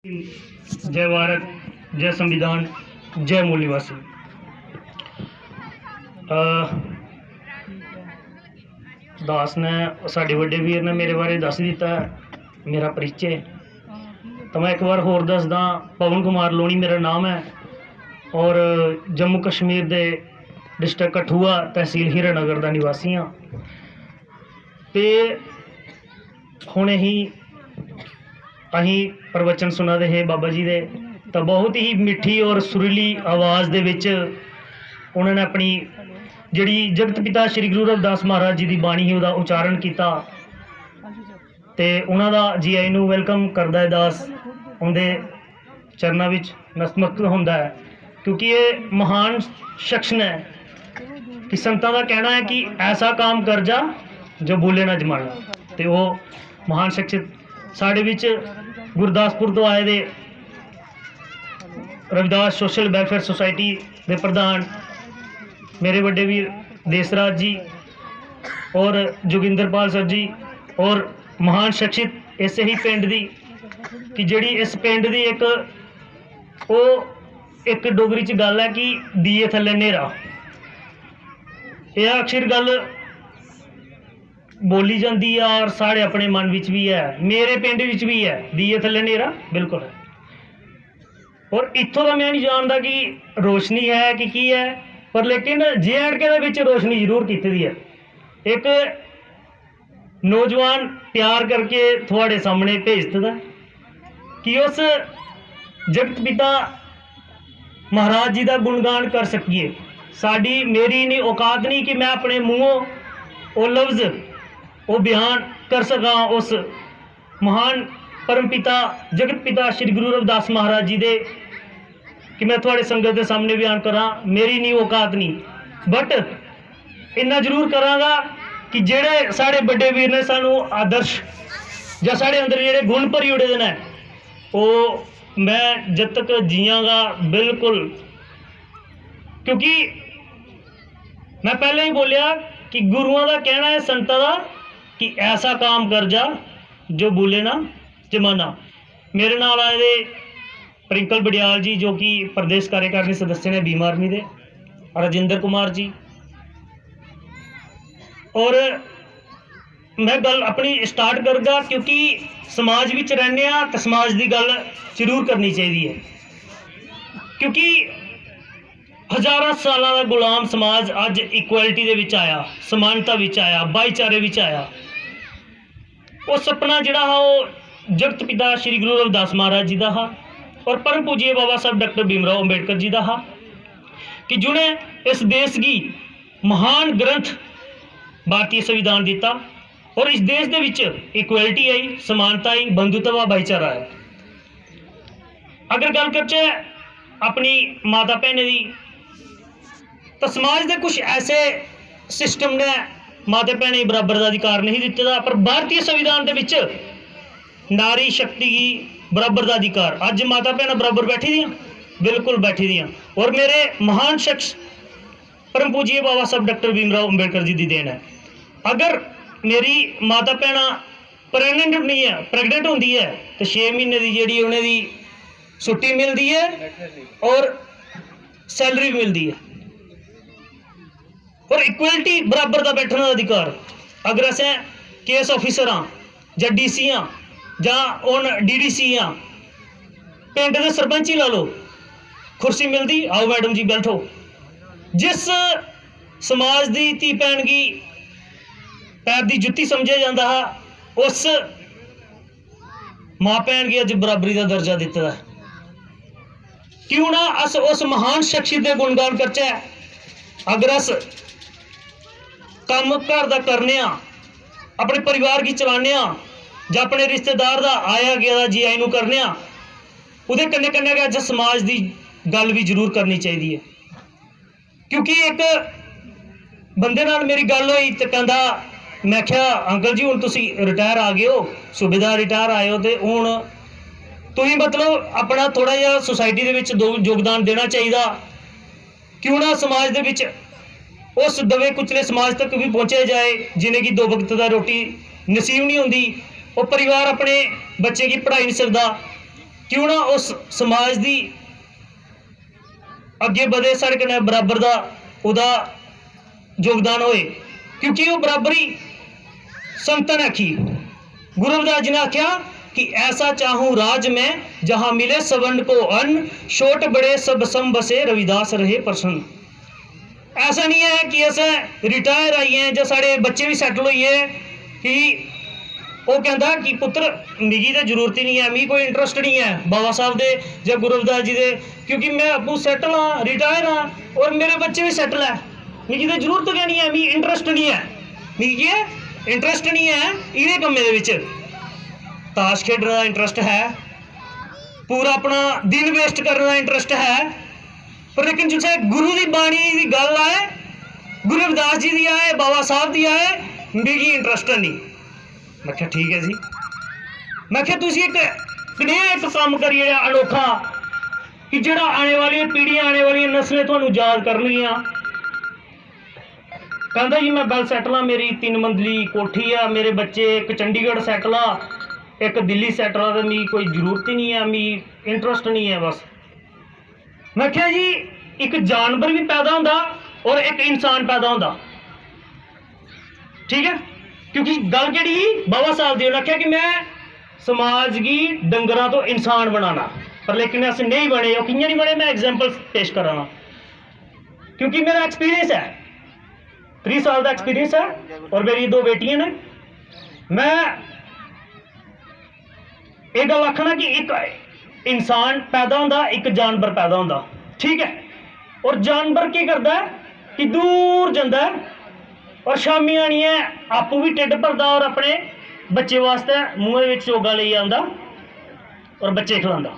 जय भारत, जय संविधान, जय मूल निवासी। दास ने साढ़े वड्डे वीर ने मेरे बारे दस दिता है, मेरा परिचय। तो मैं एक बार होर दसदा, पवन कुमार लोनी मेरा नाम है और जम्मू कश्मीर दे डिस्ट्रिक्ट कठुआ तहसील हीरानगर का निवासी हाँ। तो हुणे ही अहीं प्रवचन सुना दे है बाबा जी दे, तो बहुत ही मिठी और सुरीली आवाज़ दे विच उन्होंने अपनी जिहड़ी जगत पिता श्री गुरु रविदास महाराज जी की बाणी ही उहदा उच्चारण किया। तो उन्हों का जी आई नूं वेलकम करदा है दास, उनके चरणों विच नतमस्तक होंदा है, क्योंकि ये महान शख्स ने कि संतां का कहना है कि ऐसा काम कर जा जो भूले ना जमाना। तो वो महान शख्सियत साढ़े विच गुरदासपुर तो आए दे रविदास सोशल वेलफेयर सोसाइटी के प्रधान मेरे बड़े वीर देसराज जी और जोगिंदरपाल सर जी, और महान शख्सियत इस ही पिंड दी कि जिहड़ी इस पिंड दी एक डोगरी च गल है कि दिए थल्ले नेरा। यह अक्सर गल बोली जाती है और साढ़े अपने मन विच भी है, मेरे पिंड विच भी है, दिए थल्ले नेरा बिल्कुल है। और इत्थों का मैं नहीं जानता कि रोशनी है कि की है, पर लेकिन JNK दे विच रोशनी जरूर की दी है। एक नौजवान तैयार करके थोड़े सामने भेज दिता कि उस जगत पिता महाराज जी का गुणगान कर सकिए। साड़ी मेरी नहीं औकात नहीं कि मैं अपने मूँहों वो लफ्ज़ वो बयान कर सका उस महान परम पिता जगत पिता श्री गुरु रविदास महाराज जी दे, कि मैं थोड़े संगत के सामने बयान करा, मेरी नहीं औकात नहीं। बट इन्ना जरूर करांगा कि जेड़े साढ़े बड़े वीर ने सानू आदर्श या साढ़े अंदर जेड़े गुण भरी उड़े ने वो मैं जब तक जियांगा बिल्कुल, क्योंकि मैं पहले ही बोलिया कि गुरुओं का कहना है संतां का कि ऐसा काम कर जा जो भूले ना जमाना। मेरे नाल आए दे प्रिंकल बडियाल जी जो कि प्रदेश कार्यकारिणी सदस्य ने भीम आर्मी दे, राजेंद्र कुमार जी। और मैं गल अपनी स्टार्ट करगा क्योंकि समाज विच रहने तो समाज की गल जरूर करनी चाहिए है, क्योंकि हज़ारों सालों का गुलाम समाज अज इक्वैलिटी दे विच आया, समानता विच आया, भाईचारे विच आया। वो सपना जिहड़ा हा वो जगत पिता श्री गुरु रविदास महाराज जी का हा और परम पूज्य बाबा साहब डॉक्टर भीमराव अंबेडकर जी का हा कि जिन्हें इस देश की महान ग्रंथ भारतीय संविधान दिता और इस देश के विच इक्वैलिटी आई, समानता आई, बंधुत्व भाईचारा है। अगर गल करचे अपनी माता भैनें की, तो समाज के कुछ ऐसे सिस्टम ने माता भैनें बराबर का अधिकार नहीं दिता, पर भारतीय संविधान के विच नारी शक्ति की बराबर का अधिकार। अज माता भैन बराबर बैठी दियाँ, बिल्कुल बैठी दियाँ। और मेरे महान शख्स परम पूज्य बाबा साहब डॉक्टर भीमराव अंबेडकर जी की देन है। अगर मेरी माता भैन प्रेगनेंट नहीं है, प्रेगनेंट होंगी है तो 6 महीने की जी उन्हें दी छुट्टी मिलती है और सैलरी भी मिलती है, और इक्वलिटी बराबर का बैठने का अधिकार। अगर असें केस ऑफिसर हाँ या DC हाँ या हूँ DDC हाँ, पिंड के सरपंच ही ला लो, कुर्सी मिलती, आओ मैडम जी बैठो। जिस समाज की धी भैन की पैर की जुत्ती समझा जाता है, उस माँ भैन की अज बराबरी का दर्जा दिता है। क्यों ना अस उस महान शख्सियत के गुणगान करचे। अगर अस काम घर का करने, अपने परिवार की चलाने या अपने रिश्तेदार का आया गया जी आई नूं करने, उहदे कन्ने कन्ने अज समाज की गल भी जरूर करनी चाहिए है। क्योंकि एक बंदे नाल मेरी गल हुई तो कहंदा, मैं क्या अंकल जी हुण तुसीं रिटायर आ गए हो, सूबेदार रिटायर आए हो, तो हुण तुसीं मतलब अपना थोड़ा जिहा सोसाइटी दे विच योगदान देना चाहिए। क्यों ना समाज दे विच उस दबे कुचले समाज तक भी पहुँचा जाए जिन्हें कि 2 वक्त का रोटी नसीब नहीं होंदी, वो परिवार अपने बच्चे की पढ़ाई नहीं सकता, क्यों ना उस समाज की अगे बढ़े, साढ़े कन्नै बराबर का उदा योगदान होए, क्योंकि वो बराबरी संतन आखी। गुरु रविदास जी ने आख्या कि ऐसा चाहूं राज में जहां मिले सवर्ण को अन्न, छोट बड़े सब सम बसे रविदास रहे प्रसन्न। ऐसा नहीं है कि अस रिटायर आई हैं जो साढ़े बच्चे भी सैटल होइए कि वो कहता कि पुत्र मिगी तो जरूरत ही नहीं है, मिगी कोई इंटरस्ट नहीं है बाबा साहब दे या गुरु रविदास जी दे, क्योंकि मैं आपू सैटल हाँ, रिटायर हाँ और मेरे बच्चे भी सैटल है, मिगी तो जरूरत क्या नहीं है, मिगी इंटरस्ट नहीं है, मिगी इंटरस्ट नहीं है इहदे कम्मे दे विच। ताश खेडने का इंटरस्ट है, पूरा अपना दिन वेस्ट करने का इंटरस्ट है, पर लेकिन जिसे गुरु की बाणी की गल आए, गुरु रविदास जी की आए, बाबा साहब की आए, मिगी इंटरस्ट नहीं। मैं क्या ठीक है जी, मैं क्या तुसी एक काम करिए अनोखा कि जेड़ा आने वाली पीढ़ियां, आने वाली नस्लें तुहानू याद करनियां। कहता जी मैं वेल सैटल हाँ, मेरी 3 मंजिली कोठी है, मेरे बच्चे एक चंडीगढ़ सैटल आ, एक दिल्ली सैटल आ, तो मिगी कोई जरूरत ही नहीं है, मिगी इंटरस्ट नहीं है बस। मैं क्या जी एक जानवर भी पैदा होंदा और एक इंसान पैदा होंदा, ठीक है, क्योंकि गल केड़ी बाबा साहब दी उन्हें आख्या कि मैं समाज की डंगरां तो इंसान बनाना, पर लेकिन अस नहीं बने। वो कि'यां नहीं बने, मैं एग्जाम्पल पेश करा, क्योंकि मेरा एक्सपीरियंस है, 30 साल का एक्सपीरियंस है और मेरी 2 बेटियां ने। मैं एक गल आखना कि एक इंसान पैदा होंदा, एक जानवर पैदा होंदा, ठीक है, और जानवर की करता है कि दूर जाता है और शामी आनिए आपू भी ढिड भरदा और अपने बच्चे वास्ते मूँह में चोगा ले आंदा और बच्चे खिलांदा।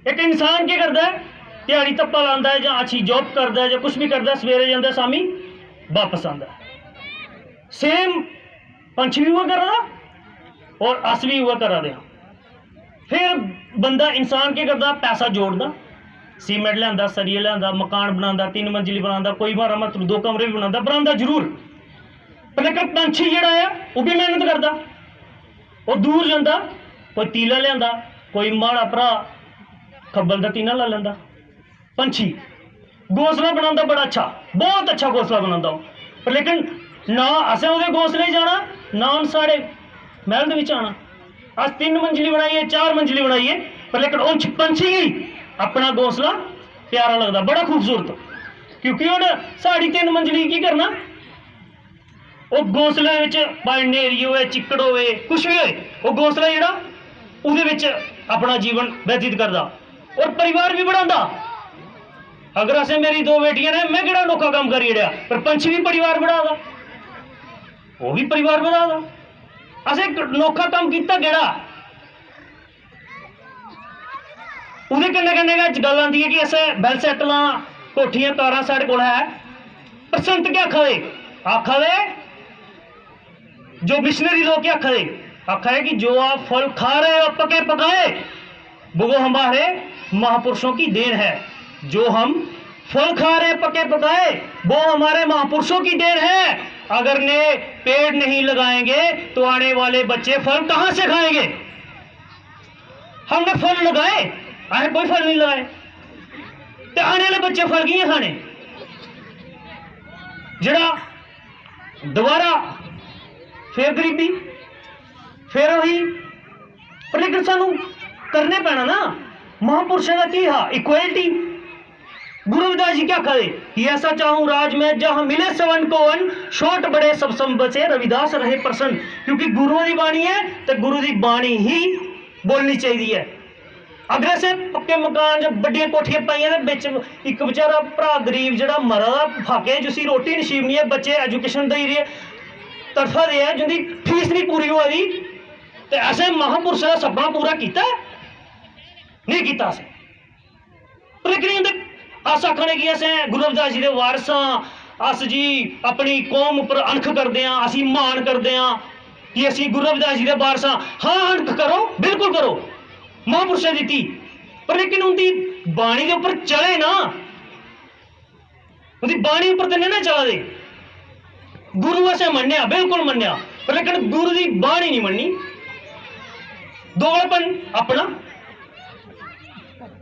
एक इंसान की करता है, दिहाड़ी धप्पा लांदा है या अच्छी जॉब करता है या कुछ भी करता है, सवेरे जाता शामी वापस आंदा। सेम पंछी भी हुआ कर रहा और अस भी हुआ करा दे। फिर बंदा इंसान की करता, पैसा जोड़दा, सीमेंट लिया, सरिये लिया, मकान बना, 3 मंजिली बना, कोई मारा मत 2 कमरे भी बना जरूर, पर लेकिन पंछी जड़ा है वह भी मेहनत करता, वो दूर जाता, कोई तीला लिया, कोई माड़ा भरा खब्बल का तीना ला लेंदा। पंछी घोंसला बना बड़ा अच्छा, बहुत अच्छा घोंसला बना, पर लेकिन ना असें वो घोंसले जाना, ना साढ़े महल के आना। अस 3 मंजिली बनाइए, 4 मंजिली बनाइए, पर लेकिन उन पंछी ही अपना घोंसला प्यारा लगता, बड़ा खूबसूरत, क्योंकि हम साड़ी 3 मंजिली की करना, वो घोंसले नेरी हो, चिक्कड़ हो, कुछ भी हो, वो घोंसला जोड़ा उहदे अपना जीवन व्यतीत करता और परिवार भी बढ़ाता। अगर असें मेरी 2 बेटियां ने, मैं किहड़ा अनोखा काम करी ओड़िया, पर पंछी भी परिवार बढ़ाता, वो भी परिवार बढ़ाता। असें अनोखा काम किया केड़ा, उहदे कन्नै कन्नै गल आती है कि अस वेल सैटल हाँ, कोठियां कारां साढ़े कोल है, पर संत क्या आखा दे जो मिशनरी लोग क्या आखा है कि जो आप फल खा रहे हो पके पकाए, वो हमारे महापुरुषों की देन है। जो हम फल खा रहे पके पकाए वो हमारे महापुरुषों की देन है। अगर ने पेड़ नहीं लगाएंगे तो आने वाले बच्चे फल कहां से खाएंगे। हमने फल लगाए, आए कोई फल नहीं लगाए, तो आने वाले बच्चे फल किए खाने, जरा दोबारा फिर गरीबी फिर वही। पर लेकिन सानू करने पैना ना, महापुरुषों का की हा इक्वलिटी। गुरु रविदास जी क्या कहे कि ऐसा चाहूं राज में जहां मिले सवन को अन, छोट बड़े सब बचे रविदास रहे प्रसन्न। क्योंकि गुरुओं की बाणी है तो गुरु की बाणी ही बोलनी चाहिए है। अगर से पक्के मकान जब बड़िया कोठियां पाइया बिच एक बेचारा भरा गरीब जरा मरा फाके जिसकी रोटी नसीब नहीं है, बच्चे एजुकेशन दे रही है तरफा दे है जिंदी फीस नहीं पूरी हुआ दी, तो ऐसे महापुरुष का सपना पूरा किया नहीं किया। लेकिन अस आखने कि अस गुरु रविदास जी के वारस हाँ, अस जी अपनी कौम उपर अणख करते हैं, असी मान करते हैं कि असी गुरु रविदास जी के वारस हाँ। हाँ अणख करो, बिल्कुल करो, महापुरुषों ने दी, पर लेकिन उनकी बाणी के उपर चले ना, उनकी बाणी उपर तो नहीं ना चला दे। गुरु असें मन्निया, बिल्कुल मन्निया, पर लेकिन गुरु की बाणी नहीं मन्नी। दोगलपन अपना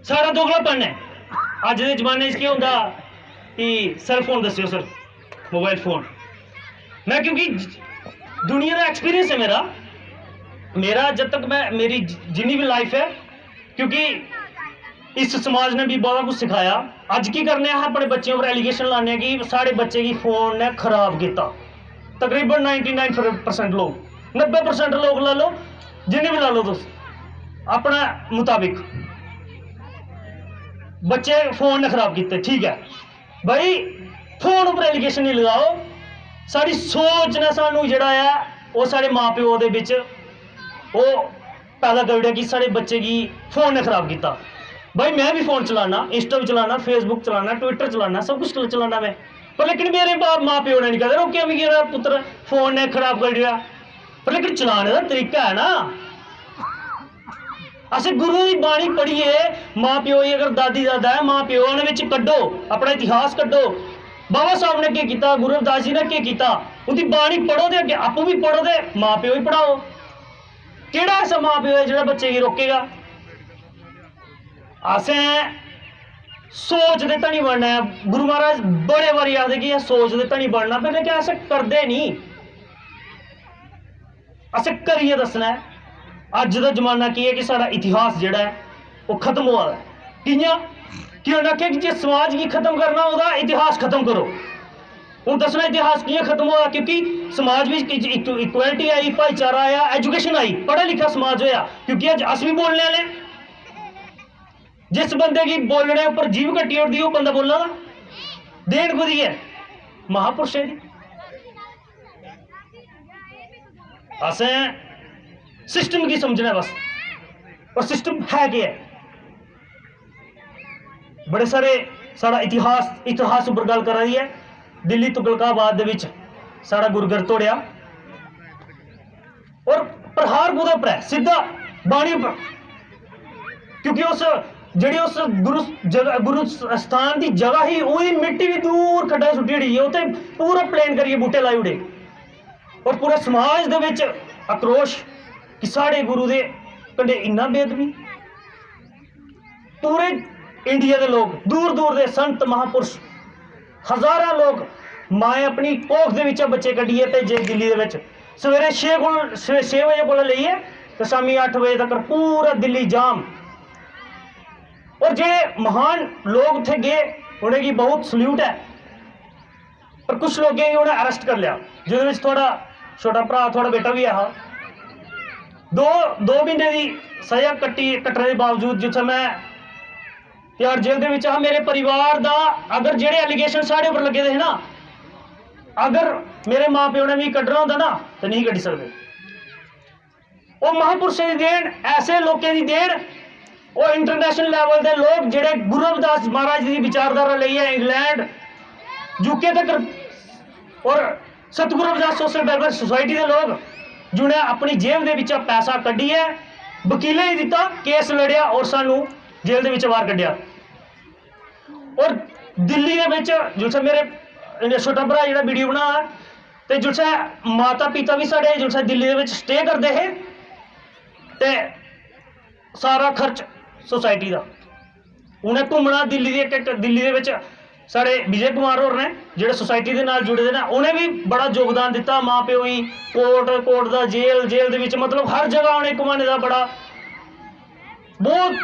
सारा दोगलापन है। अज के जमाने क्या होंगे कि सेल फोन दस्यो सर, मोबाइल फोन। मैं क्योंकि दुनिया का एक्सपीरियंस है मेरा जब तक मैं मेरी जिन्नी भी लाइफ है, क्योंकि इस समाज ने भी बहुत कुछ सिखाया। अज की करने अपने बच्चों पर एलीगेशन लाने कि साढ़े बच्चे की फोन ने खराब किया। तकरीबन 99% लोग, 90% लोग ला लो, जिन्हें भी ला लो तुम अपना मुताबिक, बच्चे फोन ने खराब किए। ठीक है भाई, फोन पर एलीगेशन नहीं लगाओ। साड़ी सोच ने सानू जड़ा है वो साढ़े माँ प्यो दे विच वो पैदा कर दिया कि साढ़े बच्चे की फोन ने खराब किया। भाई मैं भी फोन चलाना, इंस्टा भी चलाना, फेसबुक चलाना, ट्विटर चलाना, सब कुछ चलाना मैं, पर लेकिन मेरे माँ प्यो ने नहीं कहते रोके मेरा पुत्र फोन ने खराब कर दिया। पर लेकिन चलाने का तरीका है ना। असें गुरु की बाणी पढ़िए, माँ प्यो ही अगर दादी दादा है, माँ प्यो ने कड्डो, अपना इतिहास कड्डो। बाबा साहब ने क्या किया, गुरु रविदास जी ने क्या किया, उनकी बाणी पढ़ो, अगे आपू भी पढ़ो, माँ प्यो ही पढ़ाओ। केड़ा ऐसा माँ प्यो है जो बच्चे की रोकेगा? असें सोच दे धनी बनना है। गुरु महाराज बड़े बारी आखते कि सोच दे धनी बनना, पर लेकिन अस करते नहीं, असें करिए दसना है। अज का जमाना की है कि साड़ा इतिहास जोड़ा है वो खत्म हुआ है। कियां कि उन्हें आख्या कि जो समाज की खत्म करना होगा इतिहास खत्म करो। हूँ दसना इतिहास कियां खत्म हुआ, क्योंकि समाज में इक्वलिटी आई, भाईचारा आया, एजुकेशन आई, पढ़ा लिखा समाज होया। क्योंकि अज अस भी बोलने वाले, जिस बंदे की बोलने उपर जीव कट्टी उठती वो बंदा बोलना देन कुदी है महापुरुषें की। असें सिस्टम की समझना बस, और सिस्टम है क्या है। बड़े सारे साड़ा इतिहास उपर गल कर रही है। दिल्ली तुगलकाबाद दे विच साड़ा गुरुघर तोड़िया और प्रहार कुदे पर है, सीधा बाणी पर, क्योंकि उस गुरु स्थान की जगह ही वही मिट्टी भी दूर खड्डा सुट्टी उड़ी है, उत्थे पूरा प्लेन करिए बूटे लाई उड़े। और पूरे समाज दे विच आक्रोश कि साढ़े गुरु दे कंढे इन्ना बेदबी। पूरे इंडिया के लोग, दूर दूर के संत महापुरुष, हजारां लोग माए अपनी कोख दे विच बच्चे कड्ढिए भेजे दिल्ली दे विच। सवेरे 6 बजे को लेइए तो शामी 8 बजे तक पूरा दिल्ली जाम। और जे महान लोग थे गए उन्हें की बहुत सल्यूट है। पर कुछ लोग उन्हें अरेस्ट कर लिया, जिहदे थोड़ा छोटा भरा थोड़ा बेटा भी है। दो महीने की सजा कट्टने के बावजूद जिथे मैं यार जेल दे विच हाँ, मेरे परिवार का अगर जेडे एलीगेशन साढ़े उपर लगे थे ना, अगर मेरे माँ प्यो ने भी कड्ढना होंदा ना तो नहीं कड्ढी सकते। वो महापुरुषों की देन, ऐसे लोगों की देन, वो इंटरनेशनल लेवल के लोग जेडे गुरु रविदास महाराज की विचारधारा लईए इंग्लैंड यूके तक, और सतगुरु रविदास सोशल वेलफेयर सोसाइटी के लोग जिन्हें अपनी जेब के विच पैसा कड्ढिए, वकीलें ही दिता, केस लड़िया और सानू जेल के विच बाहर कड्ढिया। और दिल्ली के विच जिथे मेरे छोटा भरा जो वीडियो बना तो जिथे माता पिता भी साढ़े जिथे दिल्ली के विच स्टे करते हैं, ते सारा खर्च सोसाइटी का। उन्हें घूमना दिल्ली के विच साढ़े विजय कुमार होर ने जो सोसाइटी के नाल जुड़े ना, उन्हें भी बड़ा योगदान दिता। माँ प्यो ही कोर्ट का जेल दे विच, मतलब हर जगह उन्हें घुमाने का बड़ा बहुत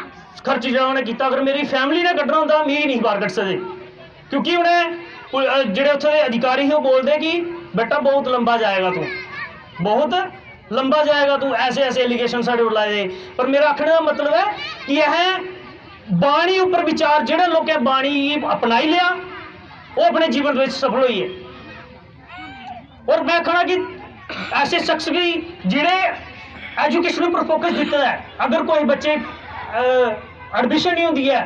खर्च जो उन्हें किया। अगर मेरी फैमिली ने कड्ढना होंदा मैं नहीं बाहर कड्ढ सकते, क्योंकि उन्हें जेडे उत्थे दे अधिकारी ही बोलते कि बेटा बहुत लंबा जाएगा तू, बहुत लंबा जाएगा तू, ऐसे एलीगेशन साढ़े उपर लाए दे। पर मेरा आखने का मतलब है कि यह बाणी उपर विचार जेडे लोग बाणी अपनाई लिया वो अपने जीवन में सफल हुई है। और मैं कहना कि ऐसे शख्स की जेडे एजुकेशन पर फोकस दिता है, अगर कोई बच्चे एडमिशन नहीं होती है,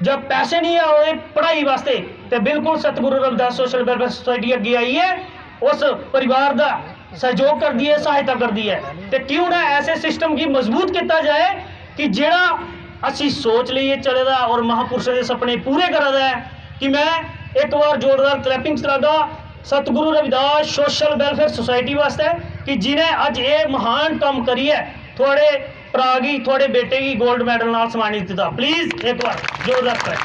जब पैसे नहीं आए पढ़ाई वास्ते, तो बिल्कुल सतगुरु रविदास सोशल वेलफेयर सोसाइटी अगे आई है, उस परिवार का सहयोग कर दी है, सहायता कर दी है। तो क्यों ना ऐसे सिस्टम की मजबूत किया जाए कि जेड़ा असी सोच लीए चलेगा और महापुरुषों के सपने पूरे करा है। कि मैं एक बार जोरदार क्लैपिंग करागा सतगुरु रविदास सोशल वेलफेयर सोसाइटी वास्ते कि जिन्हें अज ये महान काम करिए थोड़े भरा की थोड़े बेटे की गोल्ड मेडल नाल सम्मानित किया। प्लीज एक बार जोरदार करें।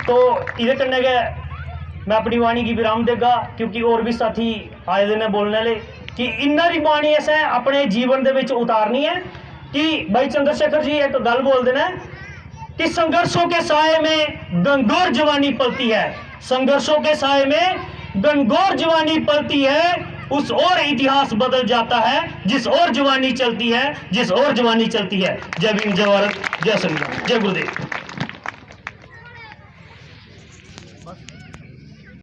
तो इहदे कन्नै गै मैं अपनी वाणी की विराम देगा, क्योंकि और भी साथी आए दे ने बोलने वाले कि इन्ना दी बाणी असें अपने जीवन दे विच उतारनी है। कि भाई चंद्रशेखर जी एक गल बोलते हैं कि संघर्षों के साए में गंगोर जवानी पलती है, संघर्षों के साए में गंगोर जवानी पलती है, उस और इतिहास बदल जाता है जिस और जवानी चलती है, जिस और जवानी चलती है। जय भीम, जय भारत, जय संविधान, जय गुरुदेव।